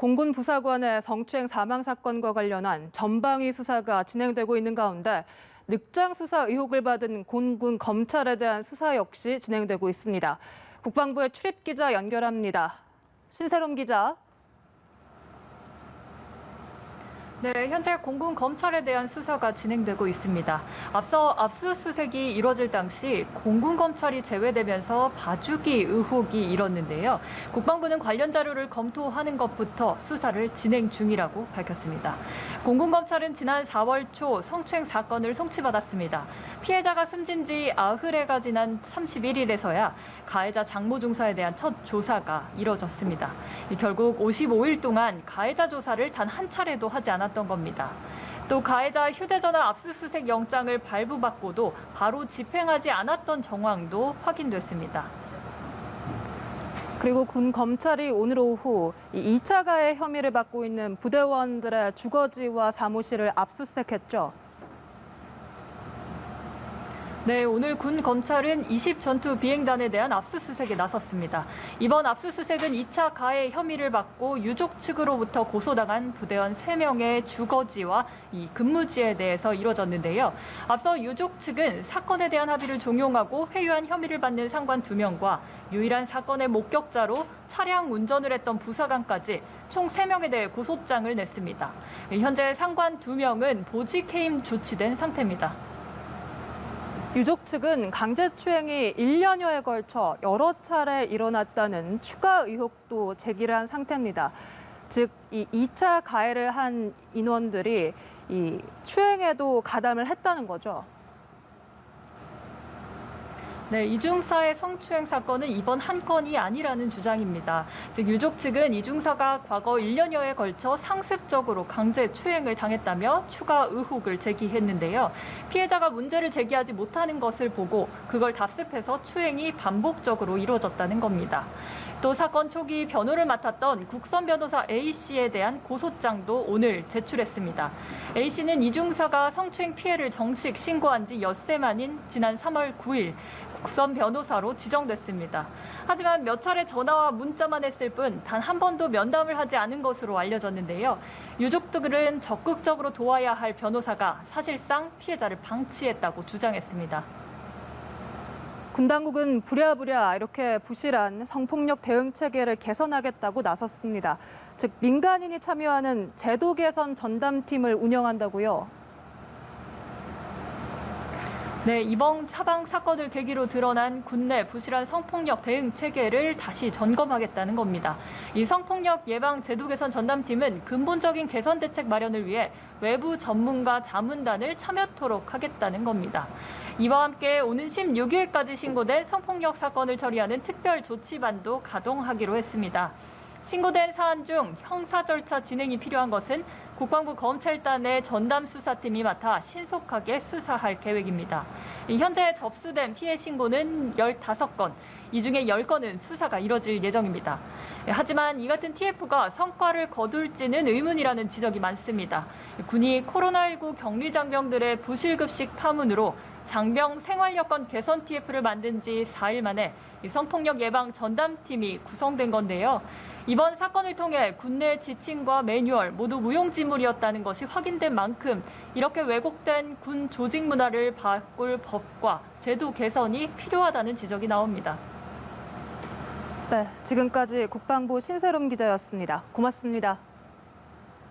공군 부사관의 성추행 사망 사건과 관련한 전방위 수사가 진행되고 있는 가운데 늑장 수사 의혹을 받은 공군 검찰에 대한 수사 역시 진행되고 있습니다. 국방부의 출입 기자 연결합니다. 신세롬 기자. 네, 현재 공군 검찰에 대한 수사가 진행되고 있습니다. 앞서 압수수색이 이뤄질 당시 공군 검찰이 제외되면서 봐주기 의혹이 일었는데요. 국방부는 관련 자료를 검토하는 것부터 수사를 진행 중이라고 밝혔습니다. 공군 검찰은 지난 4월 초 성추행 사건을 송치받았습니다. 피해자가 숨진 지 나흘해가 지난 31일에서야 가해자 장모 중사에 대한 첫 조사가 이뤄졌습니다. 결국 55일 동안 가해자 조사를 단 한 차례도 하지 않았던 겁니다. 또 가해자 휴대전화 압수수색 영장을 발부받고도 바로 집행하지 않았던 정황도 확인됐습니다. 그리고 군 검찰이 오늘 오후 2차 가해 혐의를 받고 있는 부대원들의 주거지와 사무실을 압수수색했죠. 네, 오늘 군 검찰은 20전투 비행단에 대한 압수수색에 나섰습니다. 이번 압수수색은 2차 가해 혐의를 받고 유족 측으로부터 고소당한 부대원 3명의 주거지와 이 근무지에 대해서 이뤄졌는데요. 앞서 유족 측은 사건에 대한 합의를 종용하고 회유한 혐의를 받는 상관 2명과 유일한 사건의 목격자로 차량 운전을 했던 부사관까지 총 3명에 대해 고소장을 냈습니다. 현재 상관 2명은 보직해임 조치된 상태입니다. 유족 측은 강제추행이 1년여에 걸쳐 여러 차례 일어났다는 추가 의혹도 제기를 한 상태입니다. 즉, 이 2차 가해를 한 인원들이 이 추행에도 가담을 했다는 거죠. 네, 이중사의 성추행 사건은 이번 한 건이 아니라는 주장입니다. 즉, 유족 측은 이중사가 과거 1년여에 걸쳐 상습적으로 강제 추행을 당했다며 추가 의혹을 제기했는데요. 피해자가 문제를 제기하지 못하는 것을 보고 그걸 답습해서 추행이 반복적으로 이루어졌다는 겁니다. 또 사건 초기 변호를 맡았던 국선 변호사 A씨에 대한 고소장도 오늘 제출했습니다. A씨는 이중사가 성추행 피해를 정식 신고한 지 엿새 만인 지난 3월 9일 국선 변호사로 지정됐습니다. 하지만 몇 차례 전화와 문자만 했을 뿐 단 한 번도 면담을 하지 않은 것으로 알려졌는데요. 유족들은 적극적으로 도와야 할 변호사가 사실상 피해자를 방치했다고 주장했습니다. 군 당국은 부랴부랴 이렇게 부실한 성폭력 대응 체계를 개선하겠다고 나섰습니다. 즉, 민간인이 참여하는 제도 개선 전담팀을 운영한다고요. 네, 이번 사방 사건을 계기로 드러난 군내 부실한 성폭력 대응 체계를 다시 점검하겠다는 겁니다. 이 성폭력 예방 제도 개선 전담팀은 근본적인 개선 대책 마련을 위해 외부 전문가 자문단을 참여토록 하겠다는 겁니다. 이와 함께 오는 16일까지 신고된 성폭력 사건을 처리하는 특별조치반도 가동하기로 했습니다. 신고된 사안 중 형사 절차 진행이 필요한 것은 국방부 검찰단의 전담 수사팀이 맡아 신속하게 수사할 계획입니다. 현재 접수된 피해 신고는 15건, 이 중에 10건은 수사가 이뤄질 예정입니다. 하지만 이 같은 TF가 성과를 거둘지는 의문이라는 지적이 많습니다. 군이 코로나19 격리 장병들의 부실급식 파문으로 장병 생활여건 개선 TF를 만든 지 4일 만에 성폭력 예방 전담팀이 구성된 건데요. 이번 사건을 통해 군내 지침과 매뉴얼 모두 무용지물이었다는 것이 확인된 만큼 이렇게 왜곡된 군 조직 문화를 바꿀 법과 제도 개선이 필요하다는 지적이 나옵니다. 네, 지금까지 국방부 신세롬 기자였습니다. 고맙습니다.